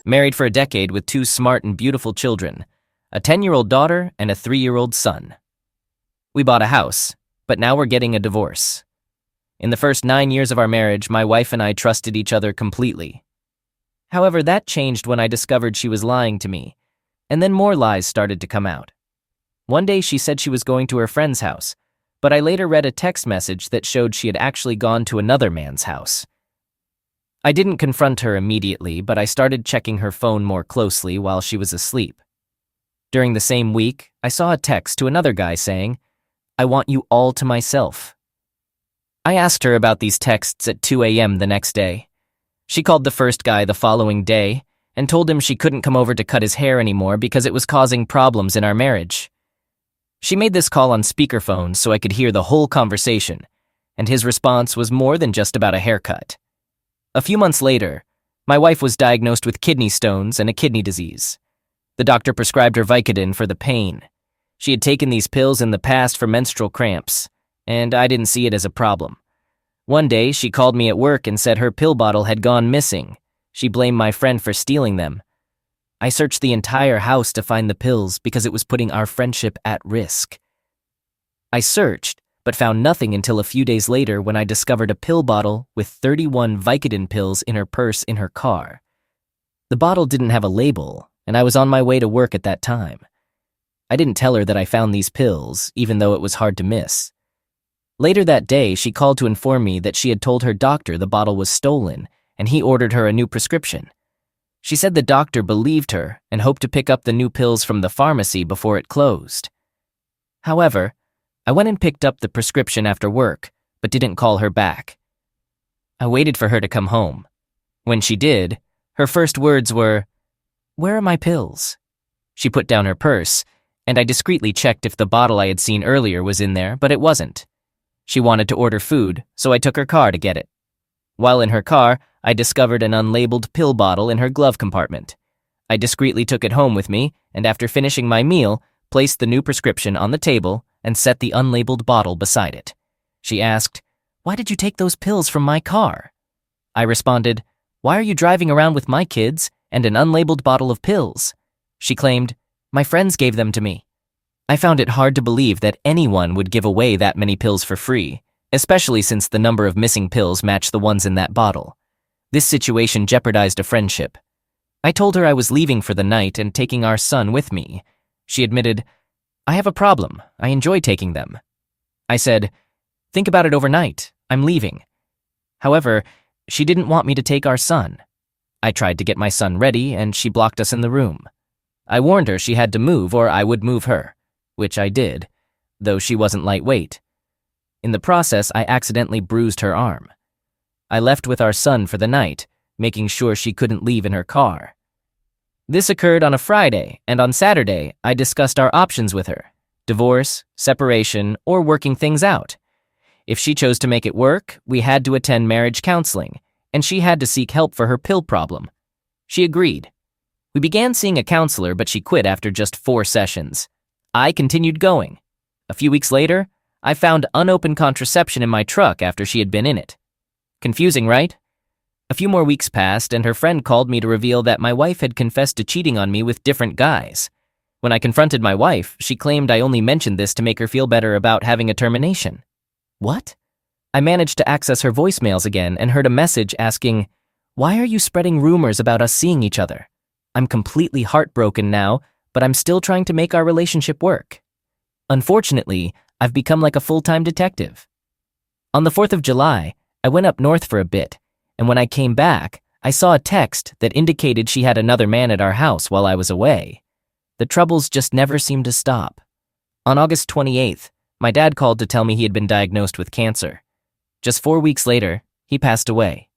married for a decade with two smart and beautiful children, a 10-year-old daughter and a 3-year-old son. We bought a house, but now we're getting a divorce. In the first 9 years of our marriage, my wife and I trusted each other completely. However, that changed when I discovered she was lying to me, and then more lies started to come out. One day she said she was going to her friend's house, but I later read a text message that showed she had actually gone to another man's house. I didn't confront her immediately, but I started checking her phone more closely while she was asleep. During the same week, I saw a text to another guy saying, "I want you all to myself." I asked her about these texts at 2 a.m. the next day. She called the first guy the following day and told him she couldn't come over to cut his hair anymore because it was causing problems in our marriage. She made this call on speakerphone so I could hear the whole conversation, and his response was more than just about a haircut. A few months later, my wife was diagnosed with kidney stones and a kidney disease. The doctor prescribed her Vicodin for the pain. She had taken these pills in the past for menstrual cramps, and I didn't see it as a problem. One day, she called me at work and said her pill bottle had gone missing. She blamed my friend for stealing them. I searched the entire house to find the pills because it was putting our friendship at risk. I searched, but found nothing until a few days later when I discovered a pill bottle with 31 Vicodin pills in her purse in her car. The bottle didn't have a label, and I was on my way to work at that time. I didn't tell her that I found these pills, even though it was hard to miss. Later that day, she called to inform me that she had told her doctor the bottle was stolen, and he ordered her a new prescription. She said the doctor believed her and hoped to pick up the new pills from the pharmacy before it closed. However, I went and picked up the prescription after work, but didn't call her back. I waited for her to come home. When she did, her first words were, "Where are my pills?" She put down her purse, and I discreetly checked if the bottle I had seen earlier was in there, but it wasn't. She wanted to order food, so I took her car to get it. While in her car, I discovered an unlabeled pill bottle in her glove compartment. I discreetly took it home with me, and after finishing my meal, placed the new prescription on the table and set the unlabeled bottle beside it. She asked, "Why did you take those pills from my car?" I responded, "Why are you driving around with my kids and an unlabeled bottle of pills?" She claimed, "My friends gave them to me." I found it hard to believe that anyone would give away that many pills for free, especially since the number of missing pills matched the ones in that bottle. This situation jeopardized a friendship. I told her I was leaving for the night and taking our son with me. She admitted, "I have a problem. I enjoy taking them." I said, "Think about it overnight. I'm leaving." However, she didn't want me to take our son. I tried to get my son ready, and she blocked us in the room. I warned her she had to move or I would move her, which I did, though she wasn't lightweight. In the process, I accidentally bruised her arm. I left with our son for the night, making sure she couldn't leave in her car. This occurred on a Friday, and on Saturday, I discussed our options with her: divorce, separation, or working things out. If she chose to make it work, we had to attend marriage counseling, and she had to seek help for her pill problem. She agreed. We began seeing a counselor, but she quit after just 4 sessions. I continued going. A few weeks later, I found unopened contraception in my truck after she had been in it. Confusing, right? A few more weeks passed, and her friend called me to reveal that my wife had confessed to cheating on me with different guys. When I confronted my wife, she claimed I only mentioned this to make her feel better about having a termination. What? I managed to access her voicemails again and heard a message asking, "Why are you spreading rumors about us seeing each other? I'm completely heartbroken now, but I'm still trying to make our relationship work." Unfortunately, I've become like a full-time detective. On the 4th of July, I went up north for a bit, and when I came back, I saw a text that indicated she had another man at our house while I was away. The troubles just never seemed to stop. On August 28th, my dad called to tell me he had been diagnosed with cancer. Just 4 weeks later, he passed away.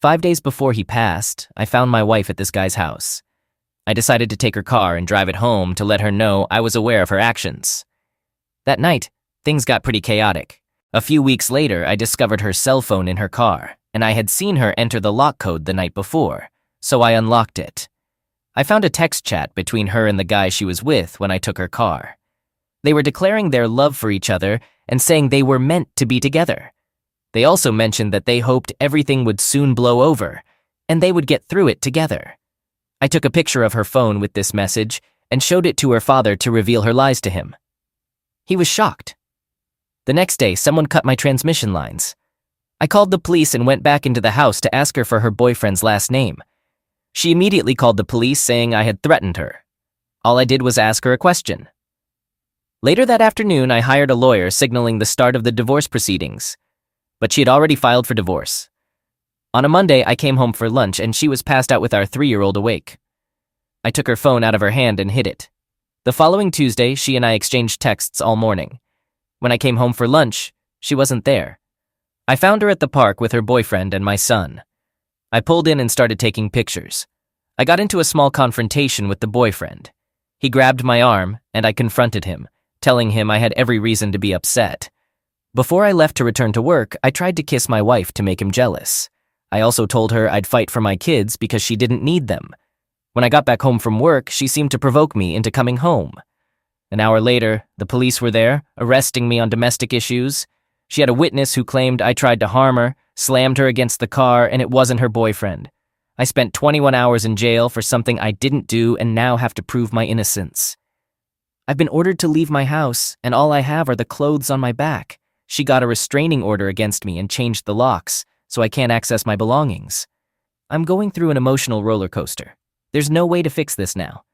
5 days before he passed, I found my wife at this guy's house. I decided to take her car and drive it home to let her know I was aware of her actions. That night, things got pretty chaotic. A few weeks later, I discovered her cell phone in her car, and I had seen her enter the lock code the night before, so I unlocked it. I found a text chat between her and the guy she was with when I took her car. They were declaring their love for each other and saying they were meant to be together. They also mentioned that they hoped everything would soon blow over, and they would get through it together. I took a picture of her phone with this message and showed it to her father to reveal her lies to him. He was shocked. The next day, someone cut my transmission lines. I called the police and went back into the house to ask her for her boyfriend's last name. She immediately called the police saying I had threatened her. All I did was ask her a question. Later that afternoon, I hired a lawyer signaling the start of the divorce proceedings, but she had already filed for divorce. On a Monday, I came home for lunch and she was passed out with our 3-year-old awake. I took her phone out of her hand and hid it. The following Tuesday, she and I exchanged texts all morning. When I came home for lunch, she wasn't there. I found her at the park with her boyfriend and my son. I pulled in and started taking pictures. I got into a small confrontation with the boyfriend. He grabbed my arm and I confronted him, telling him I had every reason to be upset. Before I left to return to work, I tried to kiss my wife to make him jealous. I also told her I'd fight for my kids because she didn't need them. When I got back home from work, she seemed to provoke me into coming home. An hour later, the police were there, arresting me on domestic issues. She had a witness who claimed I tried to harm her, slammed her against the car, and it wasn't her boyfriend. I spent 21 hours in jail for something I didn't do and now have to prove my innocence. I've been ordered to leave my house, and all I have are the clothes on my back. She got a restraining order against me and changed the locks, so I can't access my belongings. I'm going through an emotional roller coaster. There's no way to fix this now.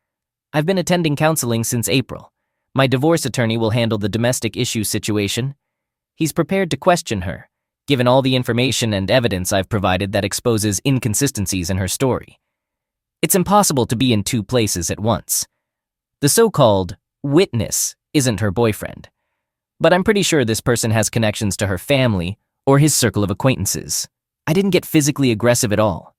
I've been attending counseling since April. My divorce attorney will handle the domestic issue situation. He's prepared to question her, given all the information and evidence I've provided that exposes inconsistencies in her story. It's impossible to be in two places at once. The so-called witness isn't her boyfriend, but I'm pretty sure this person has connections to her family or his circle of acquaintances. I didn't get physically aggressive at all.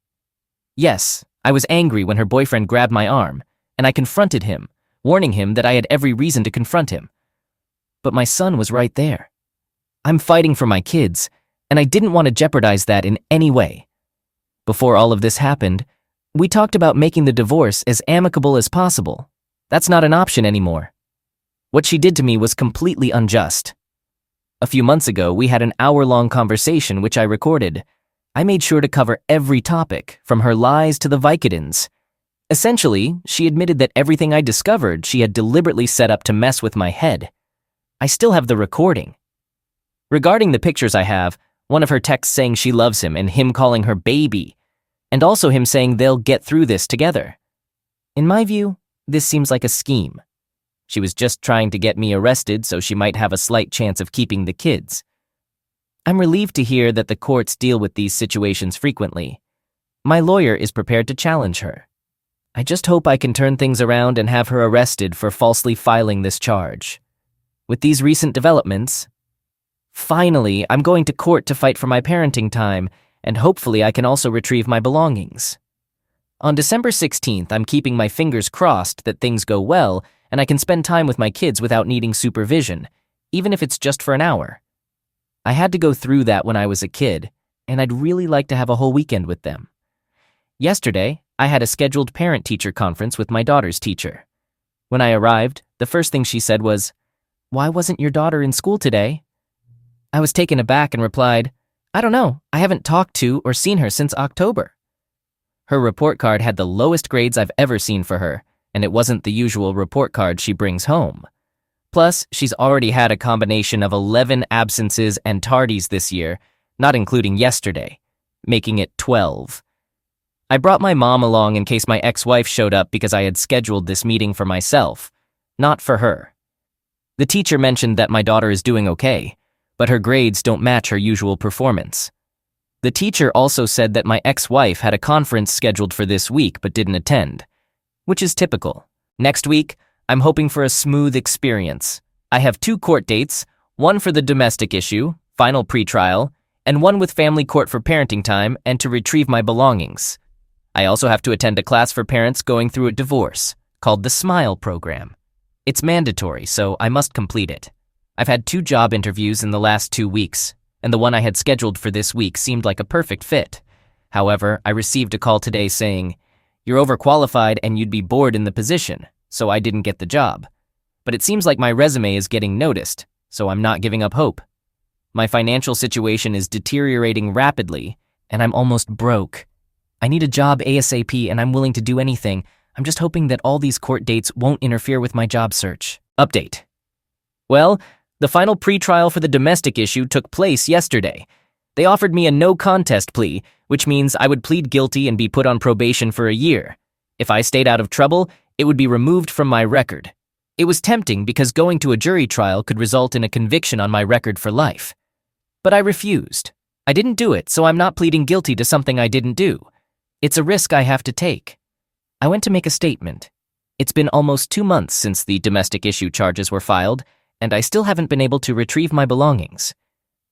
Yes, I was angry when her boyfriend grabbed my arm, and I confronted him, warning him that I had every reason to confront him. But my son was right there. I'm fighting for my kids, and I didn't want to jeopardize that in any way. Before all of this happened, we talked about making the divorce as amicable as possible. That's not an option anymore. What she did to me was completely unjust. A few months ago, we had an hour-long conversation which I recorded. I made sure to cover every topic, from her lies to the Vicodins. Essentially, she admitted that everything I discovered she had deliberately set up to mess with my head. I still have the recording. Regarding the pictures I have, one of her texts saying she loves him and him calling her baby, and also him saying they'll get through this together. In my view, this seems like a scheme. She was just trying to get me arrested so she might have a slight chance of keeping the kids. I'm relieved to hear that the courts deal with these situations frequently. My lawyer is prepared to challenge her. I just hope I can turn things around and have her arrested for falsely filing this charge. With these recent developments, finally, I'm going to court to fight for my parenting time, and hopefully I can also retrieve my belongings. On December 16th, I'm keeping my fingers crossed that things go well and I can spend time with my kids without needing supervision, even if it's just for an hour. I had to go through that when I was a kid, and I'd really like to have a whole weekend with them. Yesterday, I had a scheduled parent-teacher conference with my daughter's teacher. When I arrived, the first thing she said was, "Why wasn't your daughter in school today?" I was taken aback and replied, "I don't know. I haven't talked to or seen her since October." Her report card had the lowest grades I've ever seen for her, and it wasn't the usual report card she brings home. Plus, she's already had a combination of 11 absences and tardies this year, not including yesterday, making it 12. I brought my mom along in case my ex-wife showed up because I had scheduled this meeting for myself, not for her. The teacher mentioned that my daughter is doing okay, but her grades don't match her usual performance. The teacher also said that my ex-wife had a conference scheduled for this week but didn't attend, which is typical. Next week, I'm hoping for a smooth experience. I have 2 court dates, one for the domestic issue, final pretrial, and one with family court for parenting time and to retrieve my belongings. I also have to attend a class for parents going through a divorce, called the SMILE program. It's mandatory, so I must complete it. I've had 2 job interviews in the last 2 weeks, and the one I had scheduled for this week seemed like a perfect fit. However, I received a call today saying, "You're overqualified and you'd be bored in the position," so I didn't get the job. But it seems like my resume is getting noticed, so I'm not giving up hope. My financial situation is deteriorating rapidly, and I'm almost broke. I need a job ASAP and I'm willing to do anything. I'm just hoping that all these court dates won't interfere with my job search. Update. Well, the final pretrial for the domestic issue took place yesterday. They offered me a no-contest plea, which means I would plead guilty and be put on probation for a year. If I stayed out of trouble, it would be removed from my record. It was tempting because going to a jury trial could result in a conviction on my record for life. But I refused. I didn't do it, so I'm not pleading guilty to something I didn't do. It's a risk I have to take. I went to make a statement. It's been almost 2 months since the domestic issue charges were filed, and I still haven't been able to retrieve my belongings.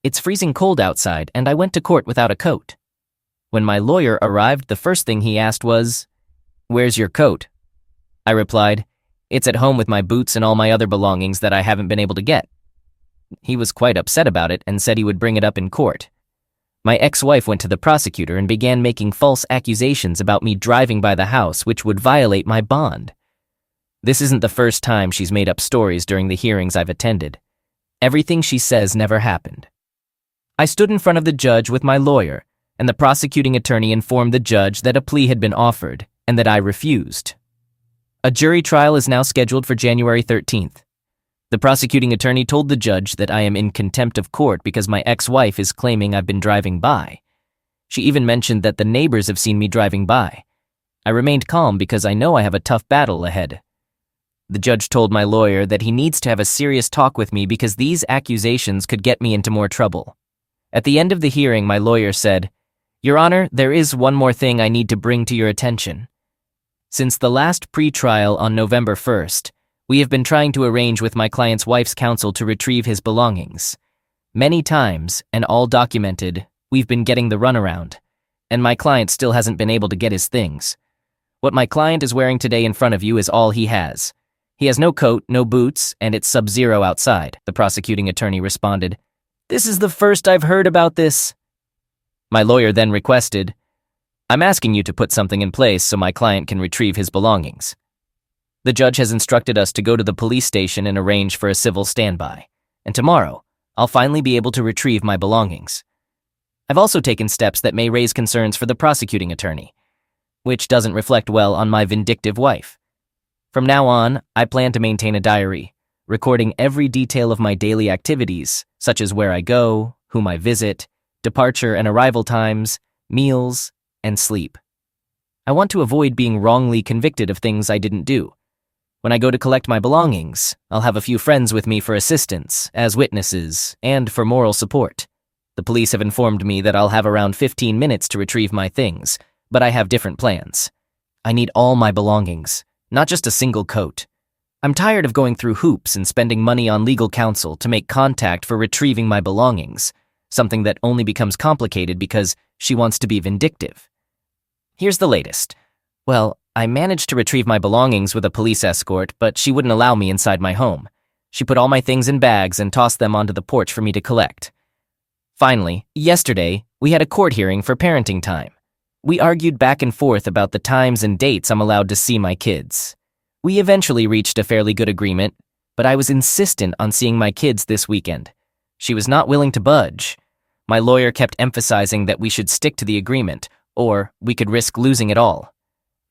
It's freezing cold outside, and I went to court without a coat. When my lawyer arrived, the first thing he asked was, "Where's your coat?" I replied, "It's at home with my boots and all my other belongings that I haven't been able to get." He was quite upset about it and said he would bring it up in court. My ex-wife went to the prosecutor and began making false accusations about me driving by the house, which would violate my bond. This isn't the first time she's made up stories during the hearings I've attended. Everything she says never happened. I stood in front of the judge with my lawyer, and the prosecuting attorney informed the judge that a plea had been offered and that I refused. A jury trial is now scheduled for January 13th. The prosecuting attorney told the judge that I am in contempt of court because my ex-wife is claiming I've been driving by. She even mentioned that the neighbors have seen me driving by. I remained calm because I know I have a tough battle ahead. The judge told my lawyer that he needs to have a serious talk with me because these accusations could get me into more trouble. At the end of the hearing, my lawyer said, "Your Honor, there is one more thing I need to bring to your attention. Since the last pre-trial on November 1st, we have been trying to arrange with my client's wife's counsel to retrieve his belongings. Many times, and all documented, we've been getting the runaround, and my client still hasn't been able to get his things. What my client is wearing today in front of you is all he has. He has no coat, no boots, and it's sub-zero outside," the prosecuting attorney responded. "This is the first I've heard about this." My lawyer then requested, "I'm asking you to put something in place so my client can retrieve his belongings. The judge has instructed us to go to the police station and arrange for a civil standby, and tomorrow, I'll finally be able to retrieve my belongings. I've also taken steps that may raise concerns for the prosecuting attorney, which doesn't reflect well on my vindictive wife. From now on, I plan to maintain a diary, recording every detail of my daily activities, such as where I go, whom I visit, departure and arrival times, meals, and sleep. I want to avoid being wrongly convicted of things I didn't do. When I go to collect my belongings, I'll have a few friends with me for assistance, as witnesses, and for moral support. The police have informed me that I'll have around 15 minutes to retrieve my things, but I have different plans. I need all my belongings, not just a single coat. I'm tired of going through hoops and spending money on legal counsel to make contact for retrieving my belongings, something that only becomes complicated because she wants to be vindictive. Here's the latest. Well, I managed to retrieve my belongings with a police escort, but she wouldn't allow me inside my home. She put all my things in bags and tossed them onto the porch for me to collect. Finally, yesterday, we had a court hearing for parenting time. We argued back and forth about the times and dates I'm allowed to see my kids. We eventually reached a fairly good agreement, but I was insistent on seeing my kids this weekend. She was not willing to budge. My lawyer kept emphasizing that we should stick to the agreement, or we could risk losing it all.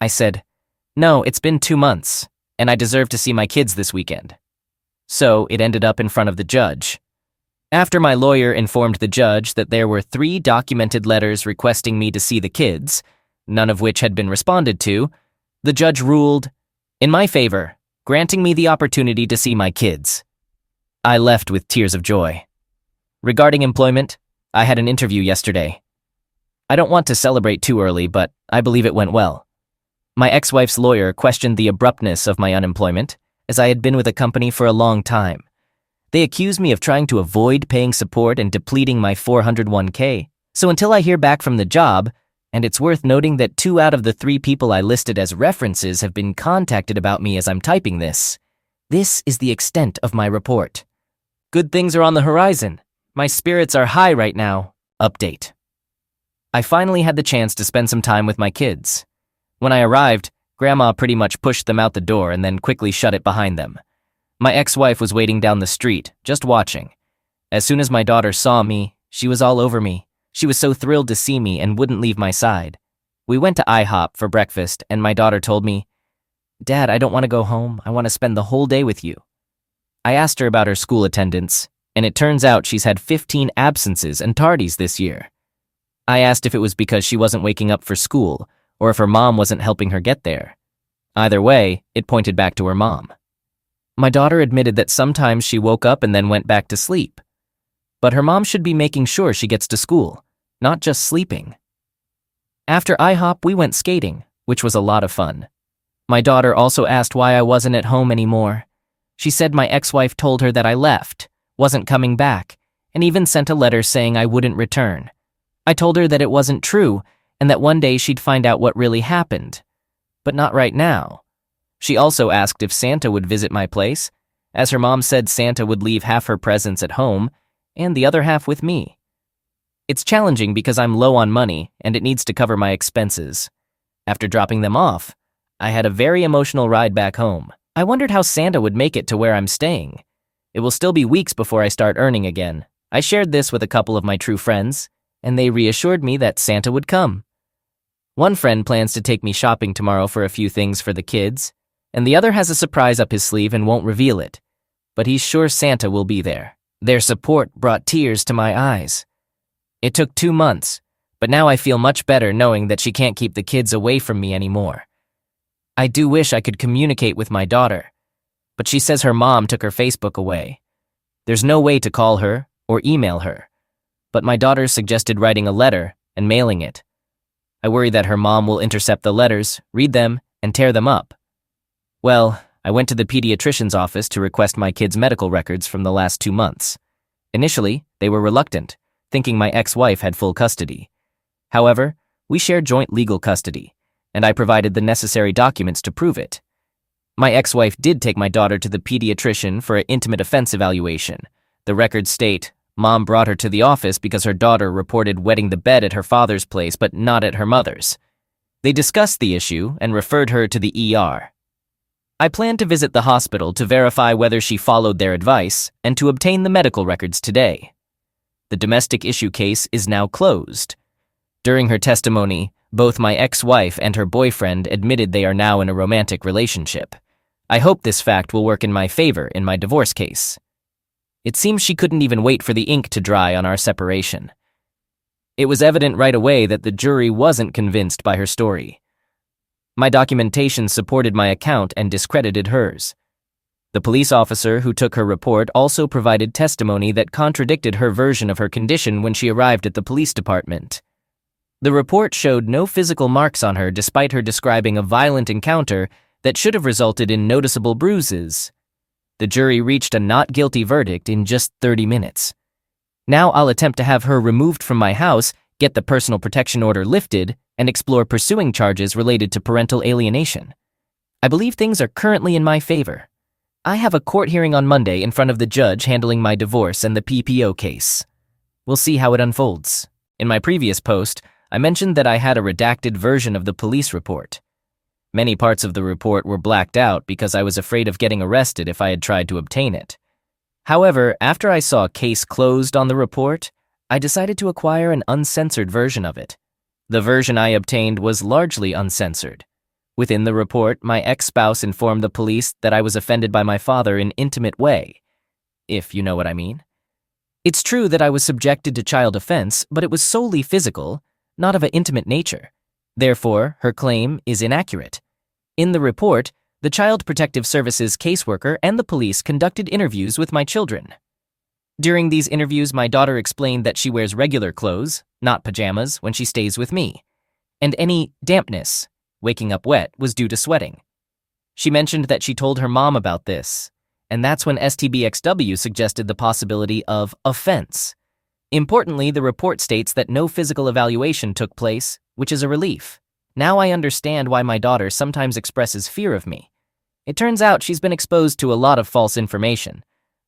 I said, "No, it's been 2 months, and I deserve to see my kids this weekend." So it ended up in front of the judge. After my lawyer informed the judge that there were 3 documented letters requesting me to see the kids, none of which had been responded to, the judge ruled in my favor, granting me the opportunity to see my kids. I left with tears of joy. Regarding employment, I had an interview yesterday. I don't want to celebrate too early, but I believe it went well. My ex-wife's lawyer questioned the abruptness of my unemployment, as I had been with a company for a long time. They accused me of trying to avoid paying support and depleting my 401k. So until I hear back from the job, and it's worth noting that 2 out of the 3 people I listed as references have been contacted about me as I'm typing this. This is the extent of my report. Good things are on the horizon. My spirits are high right now. Update. I finally had the chance to spend some time with my kids. When I arrived, Grandma pretty much pushed them out the door and then quickly shut it behind them. My ex-wife was waiting down the street, just watching. As soon as my daughter saw me, she was all over me. She was so thrilled to see me and wouldn't leave my side. We went to IHOP for breakfast, and my daughter told me, "Dad, I don't want to go home. I want to spend the whole day with you." I asked her about her school attendance, and it turns out she's had 15 absences and tardies this year. I asked if it was because she wasn't waking up for school, or if her mom wasn't helping her get there. Either way, it pointed back to her mom. My daughter admitted that sometimes she woke up and then went back to sleep. But her mom should be making sure she gets to school, not just sleeping. After IHOP, we went skating, which was a lot of fun. My daughter also asked why I wasn't at home anymore. She said my ex-wife told her that I left, wasn't coming back, and even sent a letter saying I wouldn't return. I told her that it wasn't true and that one day she'd find out what really happened. But not right now. She also asked if Santa would visit my place, as her mom said Santa would leave half her presents at home and the other half with me. It's challenging because I'm low on money and it needs to cover my expenses. After dropping them off, I had a very emotional ride back home. I wondered how Santa would make it to where I'm staying. It will still be weeks before I start earning again. I shared this with a couple of my true friends, and they reassured me that Santa would come. One friend plans to take me shopping tomorrow for a few things for the kids, and the other has a surprise up his sleeve and won't reveal it. But he's sure Santa will be there. Their support brought tears to my eyes. It took 2 months, but now I feel much better knowing that she can't keep the kids away from me anymore. I do wish I could communicate with my daughter, but she says her mom took her Facebook away. There's no way to call her or email her, but my daughter suggested writing a letter and mailing it. I worry that her mom will intercept the letters, read them, and tear them up. Well, I went to the pediatrician's office to request my kids' medical records from the last 2 months. Initially, they were reluctant, thinking my ex-wife had full custody. However, we shared joint legal custody, and I provided the necessary documents to prove it. My ex-wife did take my daughter to the pediatrician for an intimate offense evaluation. The records state, Mom brought her to the office because her daughter reported wetting the bed at her father's place but not at her mother's. They discussed the issue and referred her to the ER. I plan to visit the hospital to verify whether she followed their advice and to obtain the medical records today. The domestic issue case is now closed. During her testimony, both my ex-wife and her boyfriend admitted they are now in a romantic relationship. I hope this fact will work in my favor in my divorce case. It seems she couldn't even wait for the ink to dry on our separation. It was evident right away that the jury wasn't convinced by her story. My documentation supported my account and discredited hers. The police officer who took her report also provided testimony that contradicted her version of her condition when she arrived at the police department. The report showed no physical marks on her despite her describing a violent encounter that should have resulted in noticeable bruises. The jury reached a not guilty verdict in just 30 minutes. Now I'll attempt to have her removed from my house, get the personal protection order lifted, and explore pursuing charges related to parental alienation. I believe things are currently in my favor. I have a court hearing on Monday in front of the judge handling my divorce and the PPO case. We'll see how it unfolds. In my previous post, I mentioned that I had a redacted version of the police report. Many parts of the report were blacked out because I was afraid of getting arrested if I had tried to obtain it. However, after I saw case closed on the report, I decided to acquire an uncensored version of it. The version I obtained was largely uncensored. Within the report, my ex-spouse informed the police that I was offended by my father in an intimate way, if you know what I mean. It's true that I was subjected to child offense, but it was solely physical, not of an intimate nature. Therefore, her claim is inaccurate. In the report, the Child Protective Services caseworker and the police conducted interviews with my children. During these interviews, my daughter explained that she wears regular clothes, not pajamas, when she stays with me, and any dampness, waking up wet, was due to sweating. She mentioned that she told her mom about this, and that's when STBXW suggested the possibility of offense. Importantly, the report states that no physical evaluation took place, which is a relief. Now I understand why my daughter sometimes expresses fear of me. It turns out she's been exposed to a lot of false information.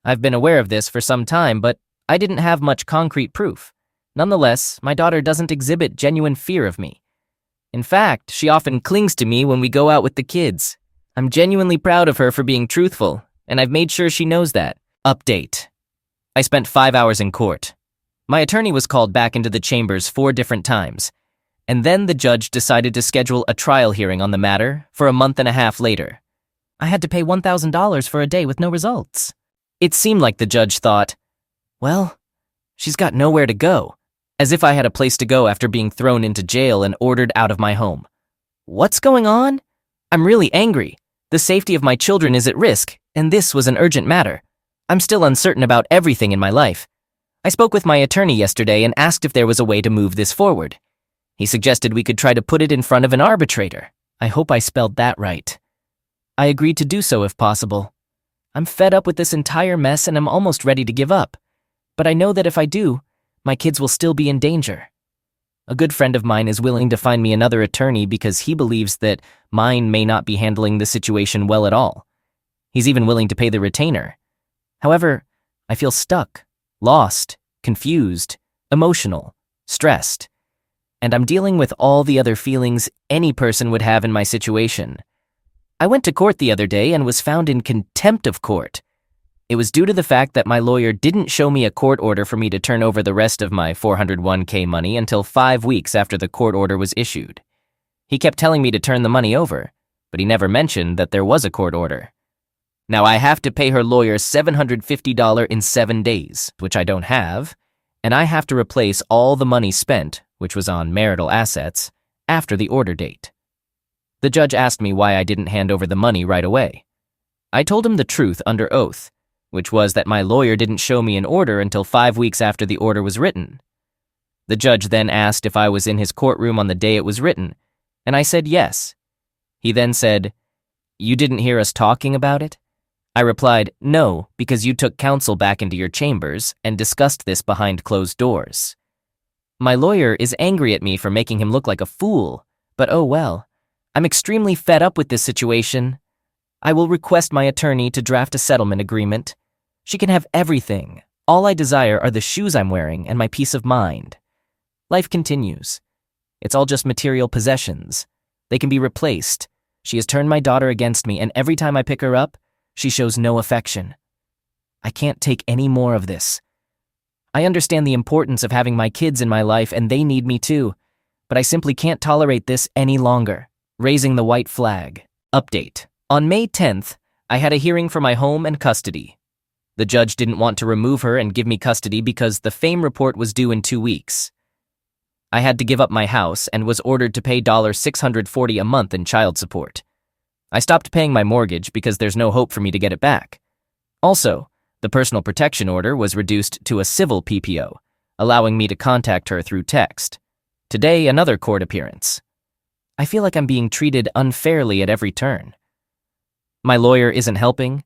I've been aware of this for some time, but I didn't have much concrete proof. Nonetheless, my daughter doesn't exhibit genuine fear of me. In fact, she often clings to me when we go out with the kids. I'm genuinely proud of her for being truthful, and I've made sure she knows that. Update. I spent 5 hours in court. My attorney was called back into the chambers 4 different times. And then the judge decided to schedule a trial hearing on the matter for a month and a half later. I had to pay $1,000 for a day with no results. It seemed like the judge thought, well, she's got nowhere to go, as if I had a place to go after being thrown into jail and ordered out of my home. What's going on? I'm really angry. The safety of my children is at risk, and this was an urgent matter. I'm still uncertain about everything in my life. I spoke with my attorney yesterday and asked if there was a way to move this forward. He suggested we could try to put it in front of an arbitrator. I hope I spelled that right. I agreed to do so if possible. I'm fed up with this entire mess and I'm almost ready to give up. But I know that if I do, my kids will still be in danger. A good friend of mine is willing to find me another attorney because he believes that mine may not be handling the situation well at all. He's even willing to pay the retainer. However, I feel stuck, lost, confused, emotional, stressed, and I'm dealing with all the other feelings any person would have in my situation. I went to court the other day and was found in contempt of court. It was due to the fact that my lawyer didn't show me a court order for me to turn over the rest of my 401k money until 5 weeks after the court order was issued. He kept telling me to turn the money over, but he never mentioned that there was a court order. Now I have to pay her lawyer $750 in 7 days, which I don't have, and I have to replace all the money spent, which was on marital assets, after the order date. The judge asked me why I didn't hand over the money right away. I told him the truth under oath, which was that my lawyer didn't show me an order until 5 weeks after the order was written. The judge then asked if I was in his courtroom on the day it was written, and I said yes. He then said, "You didn't hear us talking about it?" I replied, "No, because you took counsel back into your chambers and discussed this behind closed doors." My lawyer is angry at me for making him look like a fool, but oh well. I'm extremely fed up with this situation. I will request my attorney to draft a settlement agreement. She can have everything. All I desire are the shoes I'm wearing and my peace of mind. Life continues. It's all just material possessions. They can be replaced. She has turned my daughter against me, and every time I pick her up, she shows no affection. I can't take any more of this. I understand the importance of having my kids in my life, and they need me too, but I simply can't tolerate this any longer. Raising the white flag. Update. On May 10th, I had a hearing for my home and custody. The judge didn't want to remove her and give me custody because the FAME report was due in 2 weeks. I had to give up my house and was ordered to pay $640 a month in child support. I stopped paying my mortgage because there's no hope for me to get it back. Also, the personal protection order was reduced to a civil PPO, allowing me to contact her through text. Today, another court appearance. I feel like I'm being treated unfairly at every turn. My lawyer isn't helping.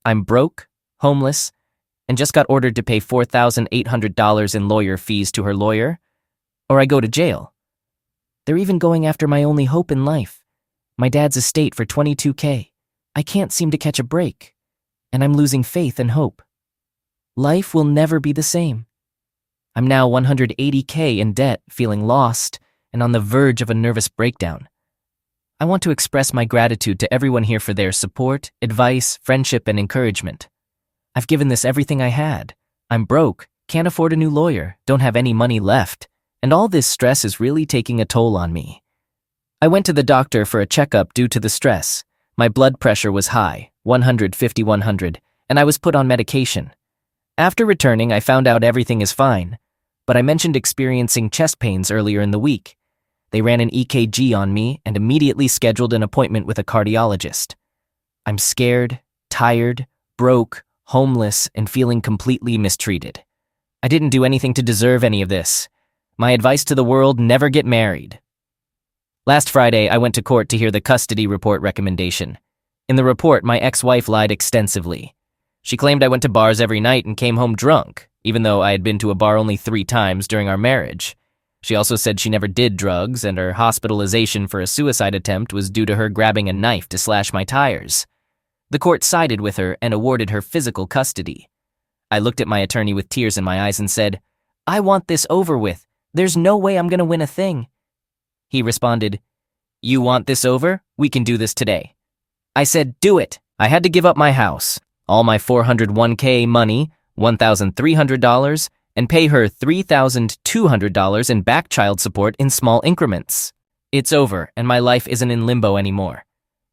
I'm broke, homeless, and just got ordered to pay $4,800 in lawyer fees to her lawyer, or I go to jail. They're even going after my only hope in life, my dad's estate for $22K. I can't seem to catch a break, and I'm losing faith and hope. Life will never be the same. I'm now $180K in debt, feeling lost, and on the verge of a nervous breakdown. I want to express my gratitude to everyone here for their support, advice, friendship, and encouragement. I've given this everything I had. I'm broke, can't afford a new lawyer, don't have any money left, and all this stress is really taking a toll on me. I went to the doctor for a checkup due to the stress. My blood pressure was high, 150/100, and I was put on medication. After returning, I found out everything is fine, but I mentioned experiencing chest pains earlier in the week. They ran an EKG on me and immediately scheduled an appointment with a cardiologist. I'm scared, tired, broke, homeless, and feeling completely mistreated. I didn't do anything to deserve any of this. My advice to the world: never get married. Last Friday, I went to court to hear the custody report recommendation. In the report, my ex-wife lied extensively. She claimed I went to bars every night and came home drunk, even though I had been to a bar only 3 times during our marriage. She also said she never did drugs, and her hospitalization for a suicide attempt was due to her grabbing a knife to slash my tires. The court sided with her and awarded her physical custody. I looked at my attorney with tears in my eyes and said, "I want this over with. There's no way I'm going to win a thing." He responded, "You want this over? We can do this today." I said, "Do it." I had to give up my house, all my 401k money, $1,300, and pay her $3,200 in back child support in small increments. It's over, and my life isn't in limbo anymore.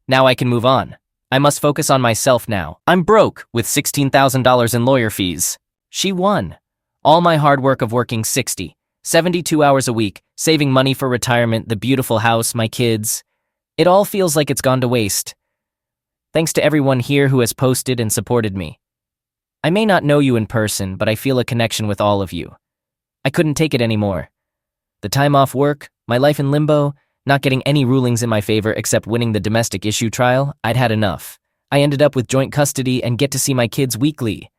Now I can move on. I must focus on myself now. I'm broke with $16,000 in lawyer fees. She won. All my hard work of working 60, 72 hours a week, saving money for retirement, the beautiful house, my kids. It all feels like it's gone to waste. Thanks to everyone here who has posted and supported me. I may not know you in person, but I feel a connection with all of you. I couldn't take it anymore. The time off work, my life in limbo, not getting any rulings in my favor except winning the domestic issue trial, I'd had enough. I ended up with joint custody and get to see my kids weekly.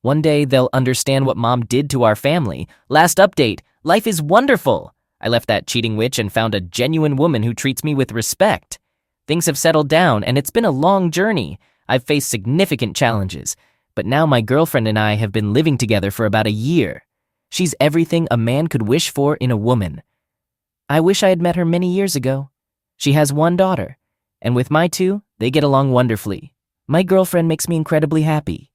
One day, they'll understand what Mom did to our family. Last update, life is wonderful. I left that cheating witch and found a genuine woman who treats me with respect. Things have settled down, and it's been a long journey. I've faced significant challenges, but now my girlfriend and I have been living together for about a year. She's everything a man could wish for in a woman. I wish I had met her many years ago. She has one daughter, and with my two, they get along wonderfully. My girlfriend makes me incredibly happy.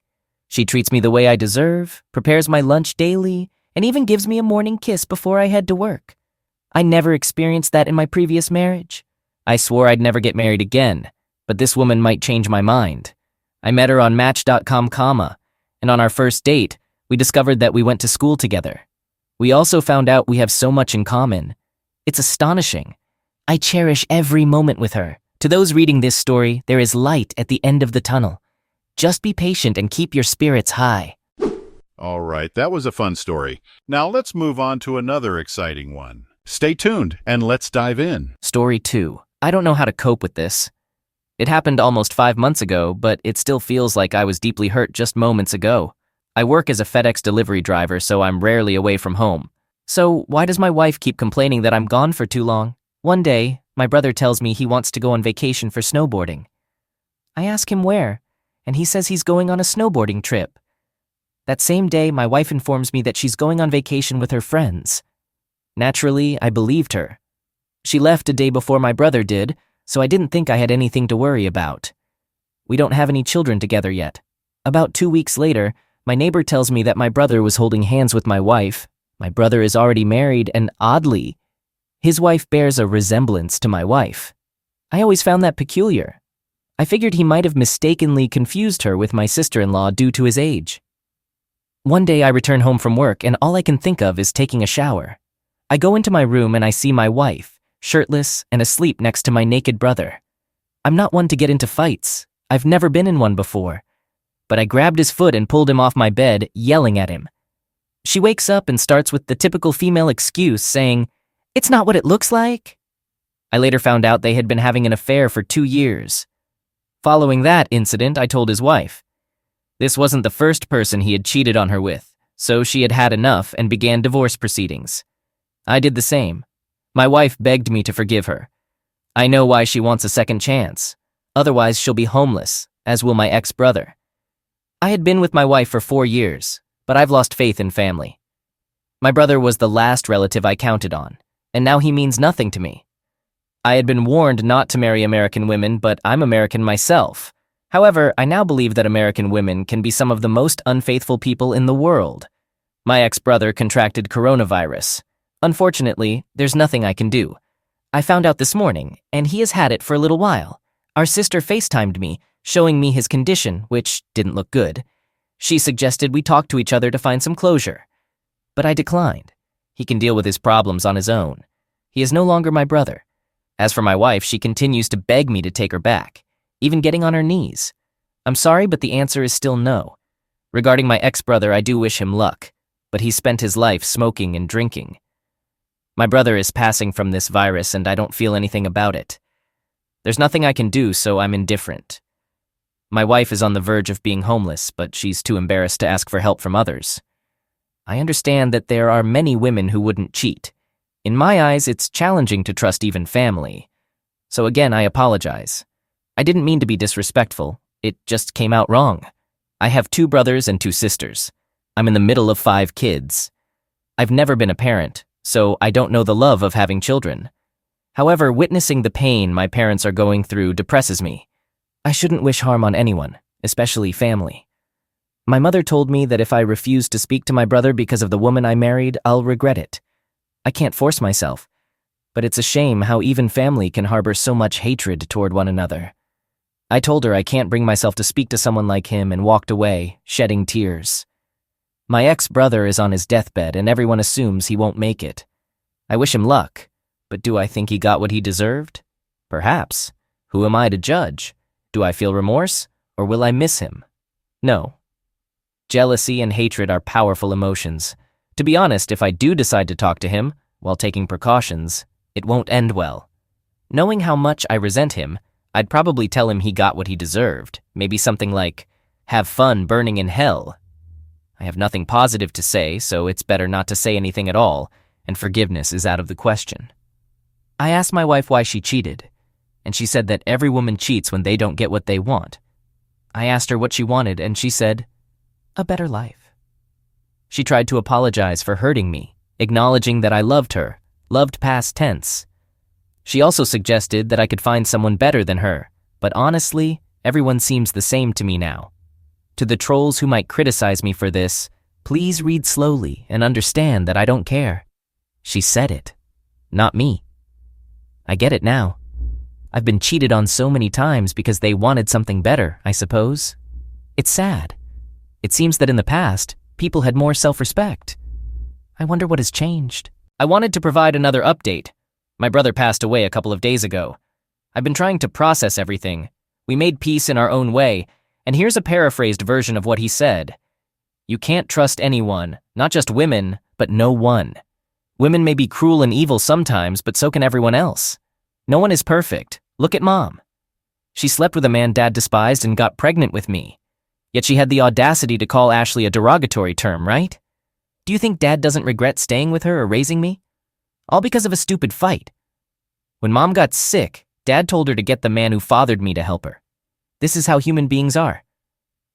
She treats me the way I deserve, prepares my lunch daily, and even gives me a morning kiss before I head to work. I never experienced that in my previous marriage. I swore I'd never get married again, but this woman might change my mind. I met her on Match.com, and on our first date, we discovered that we went to school together. We also found out we have so much in common. It's astonishing. I cherish every moment with her. To those reading this story, there is light at the end of the tunnel. Just be patient and keep your spirits high. All right, that was a fun story. Now let's move on to another exciting one. Stay tuned and let's dive in. Story 2. I don't know how to cope with this. It happened almost 5 months ago, but it still feels like I was deeply hurt just moments ago. I work as a FedEx delivery driver, so I'm rarely away from home. So why does my wife keep complaining that I'm gone for too long? One day, my brother tells me he wants to go on vacation for snowboarding. I ask him where, and he says he's going on a snowboarding trip. That same day, my wife informs me that she's going on vacation with her friends. Naturally, I believed her. She left a day before my brother did, so I didn't think I had anything to worry about. We don't have any children together yet. About 2 weeks later, my neighbor tells me that my brother was holding hands with my wife. My brother is already married, and oddly, his wife bears a resemblance to my wife. I always found that peculiar. I figured he might have mistakenly confused her with my sister-in-law due to his age. One day I return home from work, and all I can think of is taking a shower. I go into my room and I see my wife, shirtless and asleep next to my naked brother. I'm not one to get into fights. I've never been in one before. But I grabbed his foot and pulled him off my bed, yelling at him. She wakes up and starts with the typical female excuse, saying, "It's not what it looks like." I later found out they had been having an affair for 2 years. Following that incident, I told his wife. This wasn't the first person he had cheated on her with, so she had had enough and began divorce proceedings. I did the same. My wife begged me to forgive her. I know why she wants a second chance. Otherwise, she'll be homeless, as will my ex-brother. I had been with my wife for 4 years, but I've lost faith in family. My brother was the last relative I counted on, and now he means nothing to me. I had been warned not to marry American women, but I'm American myself. However, I now believe that American women can be some of the most unfaithful people in the world. My ex-brother contracted coronavirus. Unfortunately, there's nothing I can do. I found out this morning, and he has had it for a little while. Our sister FaceTimed me, showing me his condition, which didn't look good. She suggested we talk to each other to find some closure. But I declined. He can deal with his problems on his own. He is no longer my brother. As for my wife, she continues to beg me to take her back, even getting on her knees. I'm sorry, but the answer is still no. Regarding my ex-brother, I do wish him luck, but he spent his life smoking and drinking. My brother is passing from this virus, and I don't feel anything about it. There's nothing I can do, so I'm indifferent. My wife is on the verge of being homeless, but she's too embarrassed to ask for help from others. I understand that there are many women who wouldn't cheat. In my eyes, it's challenging to trust even family. So again, I apologize. I didn't mean to be disrespectful. It just came out wrong. I have 2 brothers and 2 sisters. I'm in the middle of 5 kids. I've never been a parent, so I don't know the love of having children. However, witnessing the pain my parents are going through depresses me. I shouldn't wish harm on anyone, especially family. My mother told me that if I refuse to speak to my brother because of the woman I married, I'll regret it. I can't force myself, but it's a shame how even family can harbor so much hatred toward one another. I told her I can't bring myself to speak to someone like him and walked away, shedding tears. My ex-brother is on his deathbed and everyone assumes he won't make it. I wish him luck, but do I think he got what he deserved? Perhaps. Who am I to judge? Do I feel remorse, or will I miss him? No. Jealousy and hatred are powerful emotions. To be honest, if I do decide to talk to him, while taking precautions, it won't end well. Knowing how much I resent him, I'd probably tell him he got what he deserved, maybe something like, "Have fun burning in hell." I have nothing positive to say, so it's better not to say anything at all, and forgiveness is out of the question. I asked my wife why she cheated, and she said that every woman cheats when they don't get what they want. I asked her what she wanted, and she said, "A better life." She tried to apologize for hurting me, acknowledging that I loved her, loved past tense. She also suggested that I could find someone better than her, but honestly, everyone seems the same to me now. To the trolls who might criticize me for this, please read slowly and understand that I don't care. She said it, not me. I get it now. I've been cheated on so many times because they wanted something better, I suppose. It's sad. It seems that in the past, people had more self-respect. I wonder what has changed. I wanted to provide another update. My brother passed away a couple of days ago. I've been trying to process everything. We made peace in our own way, and here's a paraphrased version of what he said. You can't trust anyone, not just women, but no one. Women may be cruel and evil sometimes, but so can everyone else. No one is perfect. Look at Mom. She slept with a man Dad despised and got pregnant with me. Yet she had the audacity to call Ashley a derogatory term, right? Do you think Dad doesn't regret staying with her or raising me? All because of a stupid fight. When Mom got sick, Dad told her to get the man who fathered me to help her. This is how human beings are.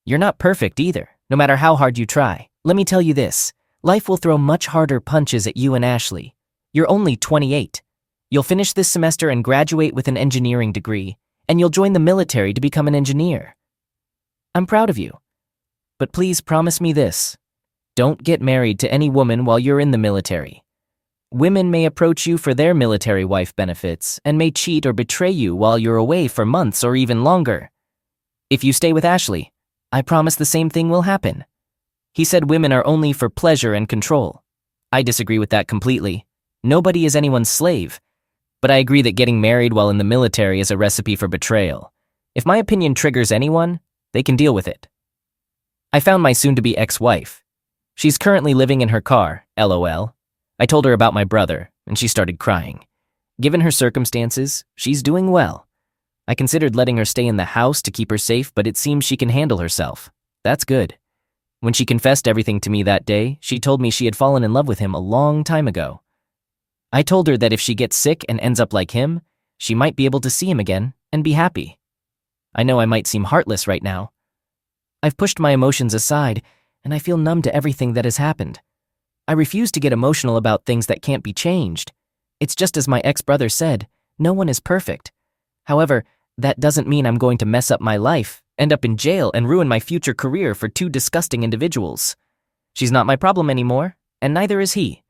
You're not perfect either, no matter how hard you try. Let me tell you this. Life will throw much harder punches at you and Ashley. You're only 28. You'll finish this semester and graduate with an engineering degree, and you'll join the military to become an engineer. I'm proud of you. But please promise me this. Don't get married to any woman while you're in the military. Women may approach you for their military wife benefits and may cheat or betray you while you're away for months or even longer. If you stay with Ashley, I promise the same thing will happen. He said women are only for pleasure and control. I disagree with that completely. Nobody is anyone's slave. But I agree that getting married while in the military is a recipe for betrayal. If my opinion triggers anyone, they can deal with it. I found my soon-to-be ex-wife. She's currently living in her car, LOL. I told her about my brother, and she started crying. Given her circumstances, she's doing well. I considered letting her stay in the house to keep her safe, but it seems she can handle herself. That's good. When she confessed everything to me that day, she told me she had fallen in love with him a long time ago. I told her that if she gets sick and ends up like him, she might be able to see him again and be happy. I know I might seem heartless right now. I've pushed my emotions aside, and I feel numb to everything that has happened. I refuse to get emotional about things that can't be changed. It's just as my ex-brother said, no one is perfect. However, that doesn't mean I'm going to mess up my life, end up in jail, and ruin my future career for two disgusting individuals. She's not my problem anymore, and neither is he.